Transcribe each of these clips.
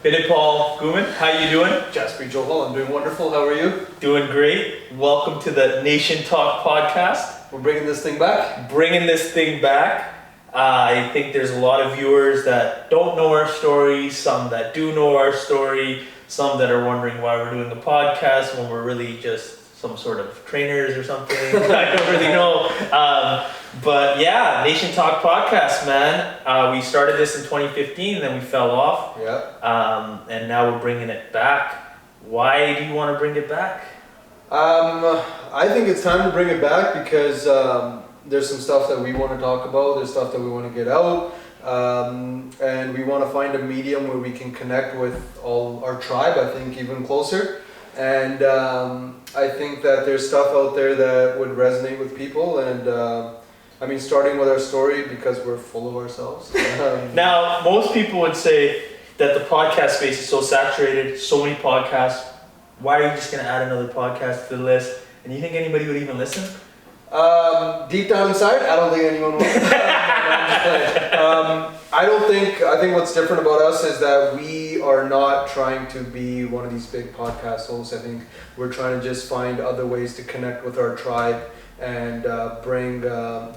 Billy Paul Guman, how you doing? Jasper Johal, I'm doing wonderful. How are you? Doing great. Welcome to the NationTalk Podcast. We're bringing this thing back. I think there's a lot of viewers that don't know our story, some that do know our story, some that are wondering why we're doing the podcast when we're really just some sort of trainers or something. I don't really know. But yeah, NationTalk Podcast, man. We started this in 2015, then we fell off. Yeah. And now we're bringing it back. Why do you want to bring it back? I think it's time to bring it back because there's some stuff that we want to talk about. There's stuff that we want to get out. And we want to find a medium where we can connect with all our tribe, I think, even closer. And I think that there's stuff out there that would resonate with people. And starting with our story because we're full of ourselves. Now, most people would say that the podcast space is so saturated, so many podcasts. Why are you just going to add another podcast to the list? And you think anybody would even listen? Deep down inside, I don't think anyone will. I think what's different about us is that we are not trying to be one of these big podcast hosts. I think we're trying to just find other ways to connect with our tribe and bring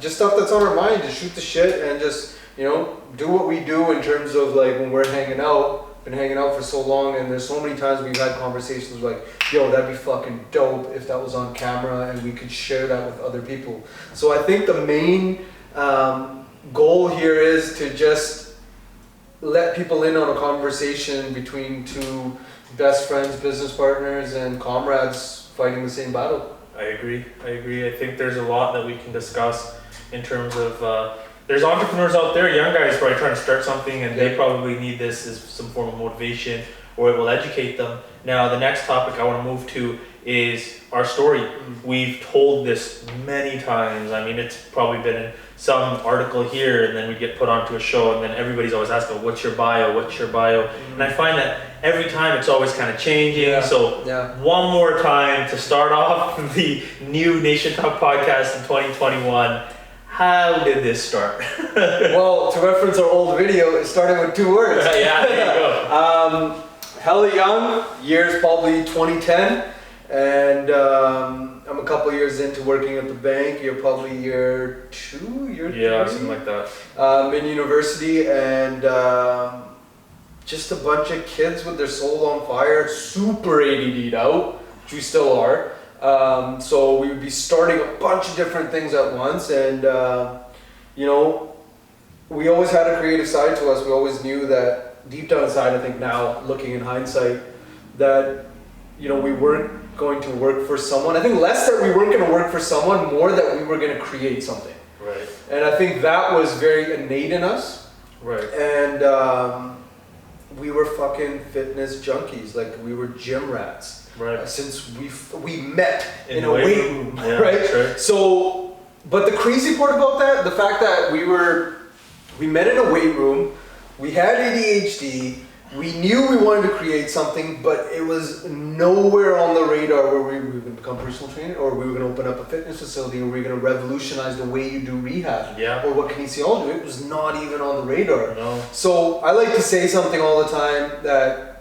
just stuff that's on our mind, to shoot the shit and just, do what we do in terms of like when we're hanging out, been hanging out for so long, and there's so many times we've had conversations like, yo, that'd be fucking dope if that was on camera and we could share that with other people. So I think the main goal here is to just let people in on a conversation between two best friends, business partners, and comrades fighting the same battle. I agree. I think there's a lot that we can discuss in terms of, there's entrepreneurs out there, young guys probably trying to start something and they probably need this as some form of motivation or it will educate them. Now, the next topic I want to move to is our story. We've told this many times. I mean, it's probably been in some article here and then we get put onto a show and then everybody's always asking, what's your bio? And I find that every time it's always kind of changing. One more time to start off the new NationTalk Podcast in 2021. How did this start? Well, to reference our old video, it started with 2 words. Yeah, there you go. Hella young, year's probably 2010, and I'm a couple years into working at the bank. You're probably year 2, year 3? Yeah, something like that. In university, and just a bunch of kids with their soul on fire, super ADD'd out, which we still are. So we would be starting a bunch of different things at once, and we always had a creative side to us. We always knew that deep down inside, I think now, looking in hindsight, that we weren't going to work for someone. I think less that we weren't going to work for someone, more that we were going to create something. Right. And I think that was very innate in us. Right. And we were fucking fitness junkies. Like, we were gym rats. Right. Since we met in a weight room, right? Sure. So, but the crazy part about that, the fact that we met in a weight room, we had ADHD, we knew we wanted to create something, but it was nowhere on the radar where we were going to become personal trainer, or we were going to open up a fitness facility, or we were going to revolutionize the way you do rehab, or what kinesiology. It was not even on the radar. No. So I like to say something all the time that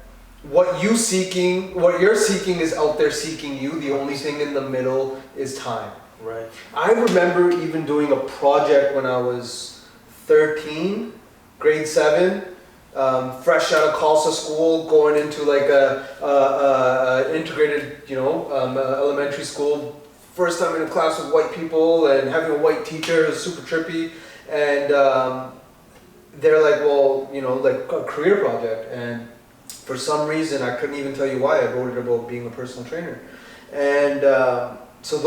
what you're seeking is out there seeking you. The only thing in the middle is time. Right. I remember even doing a project when I was 13, grade 7, fresh out of Khalsa school, going into like a integrated, elementary school. First time in a class with white people and having a white teacher. It was super trippy. And they're like, well, like a career project. And for some reason, I couldn't even tell you why, I wrote it about being a personal trainer. And so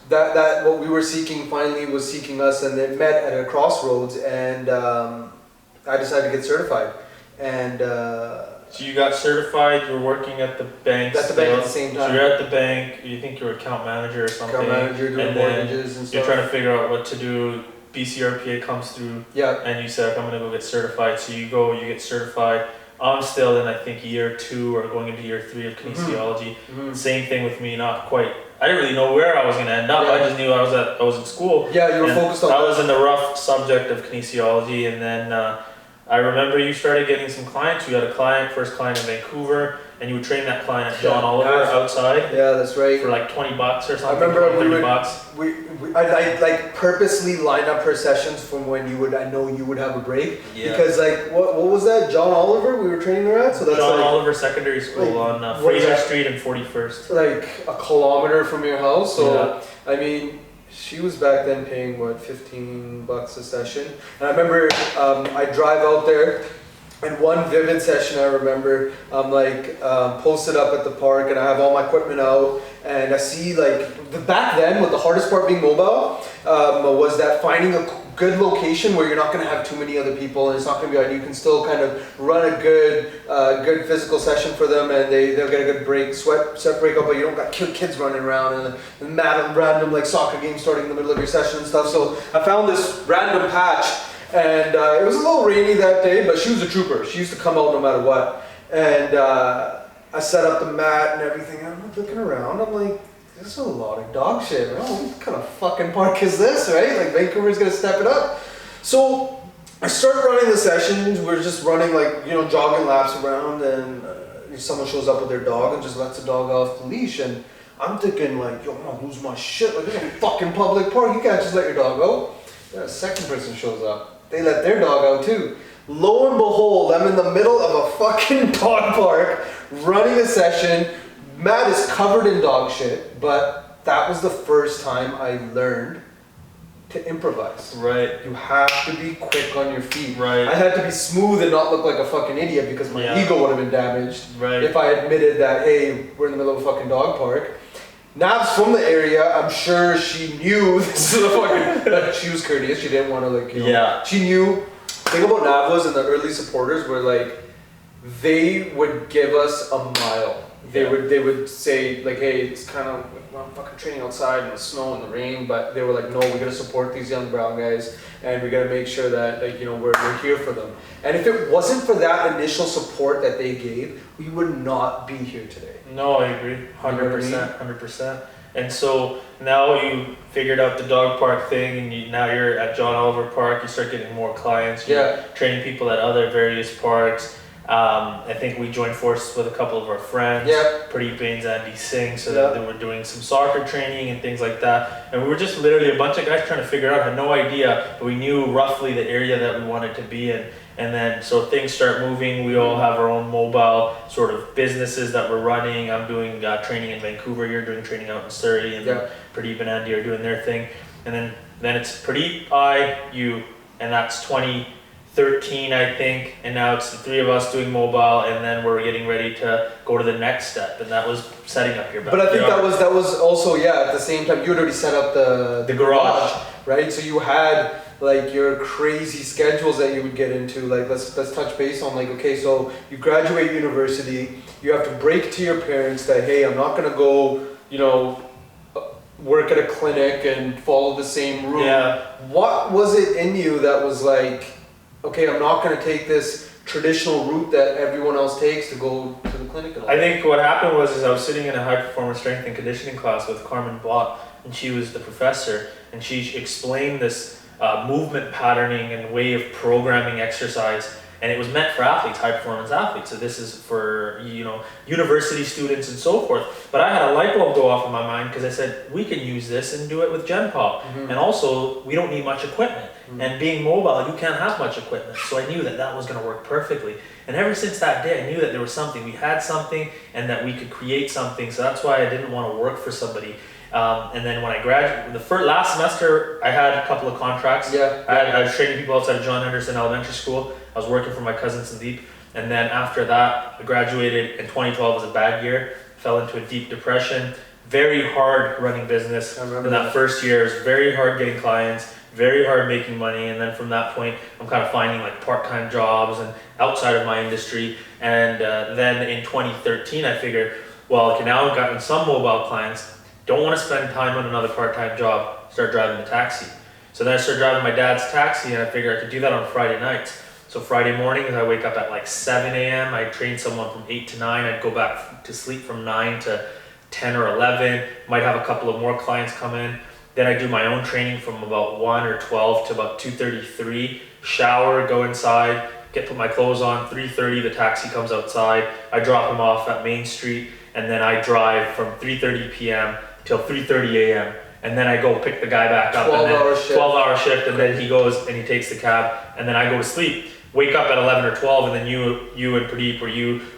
that what we were seeking finally was seeking us, and it met at a crossroads, and I decided to get certified. And so you got certified, you were working at the bank. At the bank at the same time. So you're at the bank, you think you're account manager or something. Account manager, doing mortgages and stuff. You're trying to figure out what to do. BCRPA comes through, and you said, I'm going to go get certified. So you go, you get certified. I'm still in, I think, year 2 or going into year 3 of kinesiology. Same thing with me, not quite. I didn't really know where I was going to end up. I just knew I was in school. Yeah, you were focused on I was in the rough subject of kinesiology, and then I remember you started getting some clients. You had a first client in Vancouver, and you would train that client at John Oliver outside. Yeah, that's right. For like $20 or something. I remember $30. I'd like purposely line up her sessions from when I know you would have a break. Yeah. Because like, what was that? John Oliver, we were training her at? So that's John like, Oliver Secondary School on Fraser Street and 41st. Like a kilometer from your house. So, yeah. I mean, she was back then paying $15 a session. And I remember I drive out there. And one vivid session I remember, I'm posted up at the park and I have all my equipment out and I see back then with the hardest part being mobile was that finding a good location where you're not going to have too many other people and it's not going to be, you can still kind of run a good physical session for them and they'll get a good break, sweat break up, but you don't got kids running around and random like soccer games starting in the middle of your session and stuff. So I found this random patch. And it was a little rainy that day, but she was a trooper. She used to come out no matter what. And I set up the mat and everything. And I'm looking around. I'm like, this is a lot of dog shit. Oh, what kind of fucking park is this, right? Like Vancouver's gonna step it up. So I start running the sessions. We're just running jogging laps around, and someone shows up with their dog and just lets the dog off the leash. And I'm thinking like, yo, I'm gonna lose my shit. Like, this is a fucking public park. You can't just let your dog go. Then a second person shows up. They let their dog out too. Lo and behold, I'm in the middle of a fucking dog park running a session. Matt is covered in dog shit, but that was the first time I learned to improvise. Right. You have to be quick on your feet. Right. I had to be smooth and not look like a fucking idiot because my ego would have been damaged if I admitted that, hey, we're in the middle of a fucking dog park. Nav's from the area. I'm sure she knew this is a fucking. She was courteous. She didn't want to She knew. The thing about Nav was, and the early supporters were they would give us a mile. They would say hey, it's kind of I'm fucking training outside in the snow and the rain, but they were like, no, we gotta support these young brown guys, and we gotta make sure that we're here for them. And if it wasn't for that initial support that they gave, we would not be here today. No, I agree, 100%, 100%. And so now you figured out the dog park thing, and now you're at John Oliver Park. You start getting more clients. You're training people at other various parks. I think we joined forces with a couple of our friends, Pradeep Bains, Andy Singh, so that they were doing some soccer training and things like that. And we were just literally a bunch of guys trying to figure out, had no idea, but we knew roughly the area that we wanted to be in. And then so things start moving. We all have our own mobile sort of businesses that we're running. I'm doing training in Vancouver. You're doing training out in Surrey, and Pradeep and Andy are doing their thing. And then it's Pradeep, you, and that's 2013, I think, and now it's the three of us doing mobile, and then we're getting ready to go to the next step, and that was setting up your backyard. But I think that was also at the same time you had already set up the garage, right? So you had your crazy schedules that you would get into. Let's touch base on okay, so you graduate university, you have to break to your parents that, hey, I'm not gonna go work at a clinic and follow the same route. What was it in you that was okay, I'm not going to take this traditional route that everyone else takes to go to the clinic? I think what happened was I was sitting in a high performance strength and conditioning class with Carmen Blott, and she was the professor, and she explained this movement patterning and way of programming exercise, and it was meant for athletes, high performance athletes. So this is for university students and so forth. But I had a light bulb go off in my mind because I said we can use this and do it with Gen Pop, and also we don't need much equipment. And being mobile, you can't have much equipment. So I knew that was going to work perfectly. And ever since that day, I knew that there was something. We had something, and that we could create something. So that's why I didn't want to work for somebody. And then when I graduated, last semester, I had a couple of contracts. I was training people outside of John Henderson Elementary School. I was working for my cousin Sandeep. And then after that, I graduated, and 2012 was a bad year. Fell into a deep depression. Very hard running business. In that first year, it was very hard getting clients. Very hard making money, and then from that point I'm kind of finding part-time jobs and outside of my industry. And then in 2013 I figured, well, okay, now I've gotten some mobile clients, don't want to spend time on another part-time job, start driving a taxi. So then I started driving my dad's taxi, and I figured I could do that on Friday nights. So Friday mornings I wake up at 7 a.m. I train someone from 8 to 9. I'd go back to sleep from 9 to 10 or 11, might have a couple of more clients come in. Then I do my own training from about 1 or 12 to about 2:33, shower, go inside, put my clothes on. 3:30, the taxi comes outside. I drop him off at Main Street, and then I drive from 3:30 p.m. till 3:30 a.m. And then I go pick the guy back up. 12-hour shift. 12-hour shift, and then he goes and he takes the cab, and then I go to sleep. Wake up at 11 or 12, and then you and Pradeep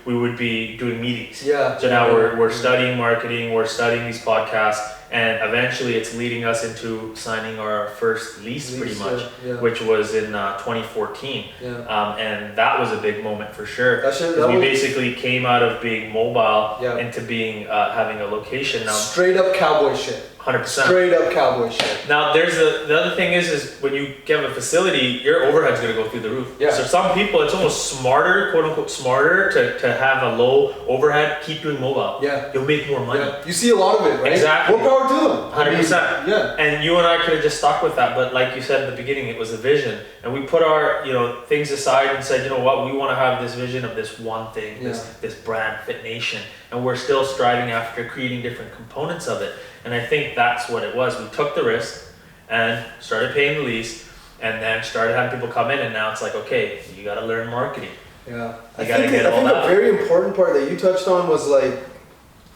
we would be doing meetings. Yeah. So now we're studying marketing, we're studying these podcasts, and eventually it's leading us into signing our first lease pretty much, which was in 2014. Yeah. And that was a big moment for sure. We basically came out of being mobile into being having a location now. Straight up cowboy shit. 100%. Straight up cowboy shit. Now there's the other thing is when you get a facility, your overhead's gonna go through the roof. Yeah. So some people, it's almost smarter, quote unquote smarter, to have a low overhead, keep doing mobile. Yeah. You'll make more money. Yeah. You see a lot of it, right? Exactly. More power to them. 100%. Yeah. And you and I could have just stuck with that, but like you said at the beginning, it was a vision, and we put our things aside and said, you know what, we want to have this vision of this one thing, this brand, Fit Nation, and we're still striving after creating different components of it. And I think that's what it was. We took the risk and started paying the lease, and then started having people come in, and now it's like, okay, you got to learn marketing. Yeah. I think a very important part that you touched on was like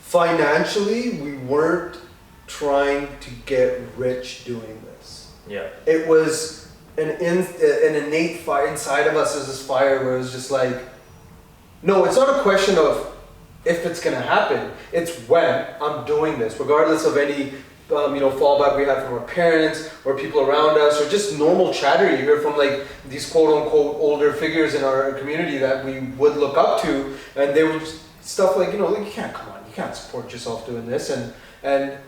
financially, we weren't trying to get rich doing this. Yeah. It was an innate fire inside of us. There's this fire where it was just like, no, it's not a question of if it's gonna happen. It's when I'm doing this, regardless of any fallback we had from our parents or people around us, or just normal chatter you hear from like these quote unquote older figures in our community that we would look up to, and they were just stuff like, you can't support yourself doing this, and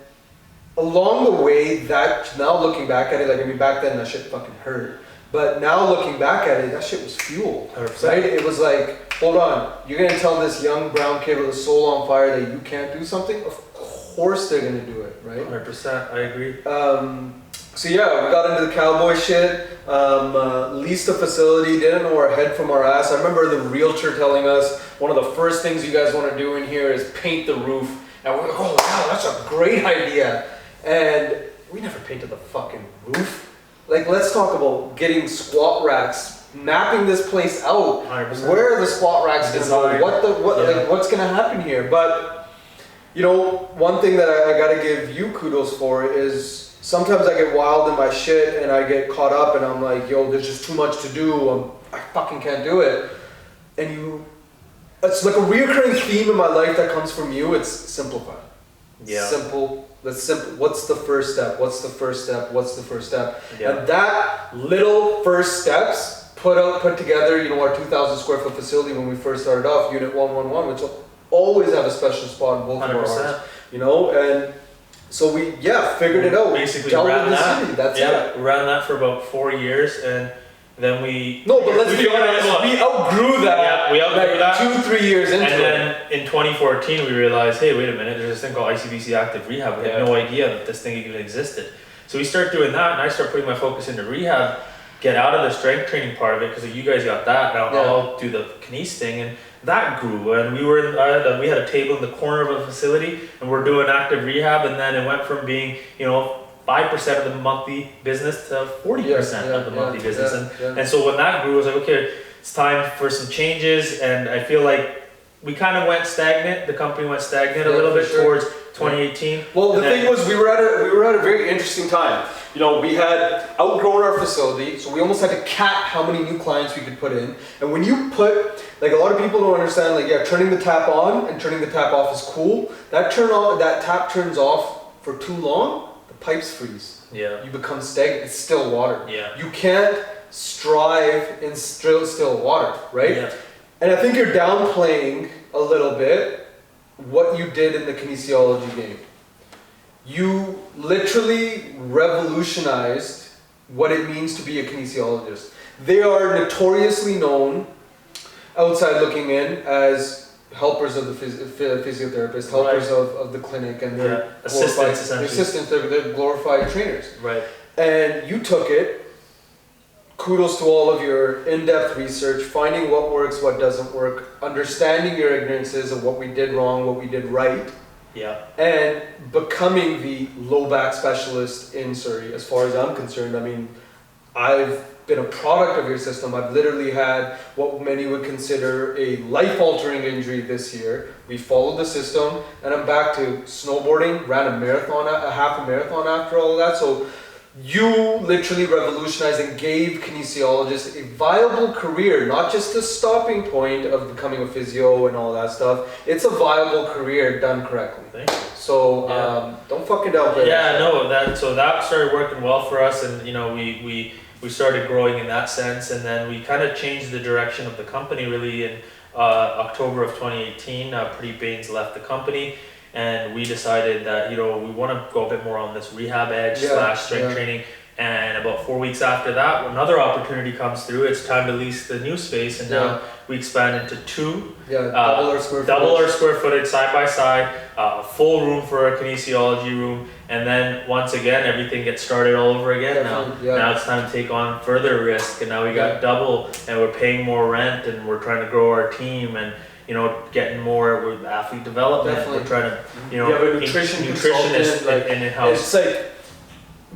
along the way, that now looking back at it, back then that shit fucking hurt, but now looking back at it, that shit was fuel, 100%. right? It was like, hold on, you're gonna tell this young brown kid with a soul on fire that you can't do something? Of course they're gonna do it, right? 100%, I agree. So yeah, we got into the cowboy shit, leased a facility, didn't know our head from our ass. I remember the realtor telling us, one of the first things you guys want to do in here is paint the roof. And we're like, oh wow, that's a great idea. And we never painted the fucking roof. Like, let's talk about getting squat racks, mapping this place out. 100%. Where are the squat racks gonna go? What's gonna happen here? But one thing that I gotta give you kudos for is sometimes I get wild in my shit and I get caught up and I'm like, yo, there's just too much to do. I fucking can't do it. And it's like a reoccurring theme in my life that comes from you. It's simplify. Yeah. Simple. That's simple. What's the first step? What's the first step? What's the first step? Yeah. And that little first steps put together, our 2,000 square foot facility when we first started off, Unit 111, which will always have a special spot in both of our hearts. And so we figured it out. Basically ran that. That's it. We ran that for about 4 years, and then we. No, but let's be honest. We outgrew that. Yeah, we outgrew that 2-3 years into it. And then in 2014, we realized, hey, wait a minute, there's this thing called ICBC Active Rehab. We had no idea that this thing even existed. So we start doing that, and I start putting my focus into rehab, get out of the strength training part of it, because you guys got that, and I'll do the kinese thing, and that grew. And we were we had a table in the corner of a facility, and we're doing active rehab, and then it went from being 5% of the monthly business to 40% of the monthly business. And so when that grew, I was like, okay, it's time for some changes. And I feel like we kind of went stagnant. The company went stagnant a little bit towards 2018. Well, the thing was, we were at a very interesting time. We had outgrown our facility, so we almost had to cap how many new clients we could put in. And when you put, a lot of people don't understand, turning the tap on and turning the tap off is cool. That tap turns off for too long, the pipes freeze. Yeah. You become stagnant. It's still water. Yeah. You can't strive in still water, right? Yeah. And I think you're downplaying a little bit what you did in the kinesiology game. You literally revolutionized what it means to be a kinesiologist. They are notoriously known, outside looking in, as helpers of the physiotherapist, helpers of the clinic, and they're assistants, they're glorified trainers. Right. And you took it. Kudos to all of your in-depth research, finding what works, what doesn't work, understanding your ignorances of what we did wrong, what we did right. Yeah. And becoming the low back specialist in Surrey, as far as I'm concerned. I've been a product of your system. I've literally had what many would consider a life-altering injury this year. We followed the system, and I'm back to snowboarding, ran a half a marathon after all of that. So you literally revolutionized and gave kinesiologists a viable career, not just a stopping point of becoming a physio and all that stuff. It's a viable career done correctly. Thank you. So don't fucking doubt that. Yeah, no, that started working well for us, and we started growing in that sense, and then we kind of changed the direction of the company really in October of 2018. Pretty Baines left the company, and we decided that we want to go a bit more on this rehab edge / strength training. And about 4 weeks after that, another opportunity comes through. It's time to lease the new space, and now we expand into 2. Double our square footage side by side, full room for a kinesiology room, and then once again everything gets started all over again. Now it's time to take on further risk, and now we got double, and we're paying more rent, and we're trying to grow our team, and getting more with athlete development. Definitely. We're trying to you have a nutritionist in in-house.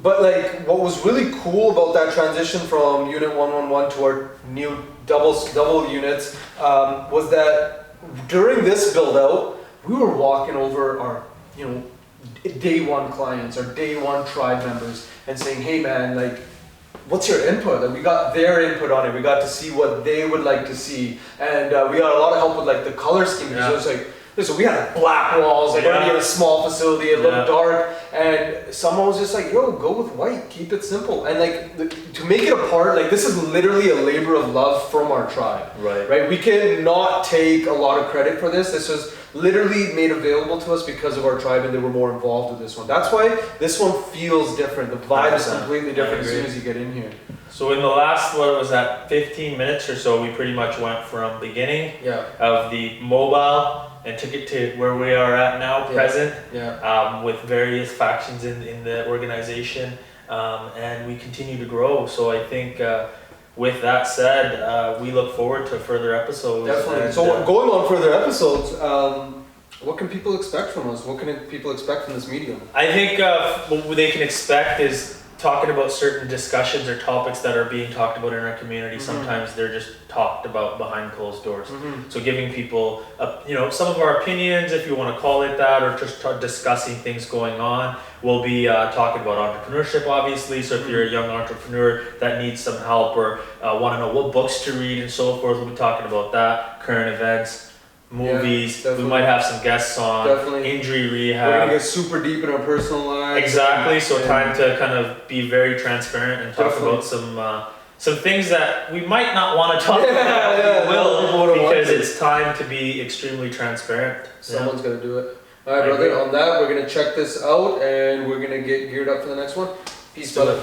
But what was really cool about that transition from Unit 111 to our new double units was that during this build out, we were walking over our day one clients, our day one tribe members, and saying, hey man, what's your input? We got their input on it. We got to see what they would like to see, and we got a lot of help with the color scheme. Because it was listen, we had black walls, we're gonna be in a small facility, it looked dark, and someone was just yo, go with white, keep it simple. And to make it apart, this is literally a labor of love from our tribe. Right? We cannot take a lot of credit for this. This was literally made available to us because of our tribe, and they were more involved with this one. That's why this one feels different. The vibe is completely different as soon as you get in here. So in the last, 15 minutes or so, we pretty much went from beginning of the mobile and took it to where we are at now, present, with various factions in the organization, and we continue to grow. So I think with that said, we look forward to further episodes. Definitely. And, so going on further episodes, what can people expect from us? What can people expect from this medium? I think what they can expect is talking about certain discussions or topics that are being talked about in our community. Sometimes they're just talked about behind closed doors. So giving people, some of our opinions, if you want to call it that, or just discussing things going on. We'll be talking about entrepreneurship, obviously. So if you're a young entrepreneur that needs some help or want to know what books to read and so forth, we'll be talking about that. Current events. Movies, we might have some guests on, injury rehab. We're gonna get super deep in our personal lives. Exactly, so time to kind of be very transparent and talk about some things that we might not want to talk about, we will, because it's time to be extremely transparent. Someone's gonna do it. Alright brother, on that we're gonna check this out and we're gonna get geared up for the next one. Peace brother.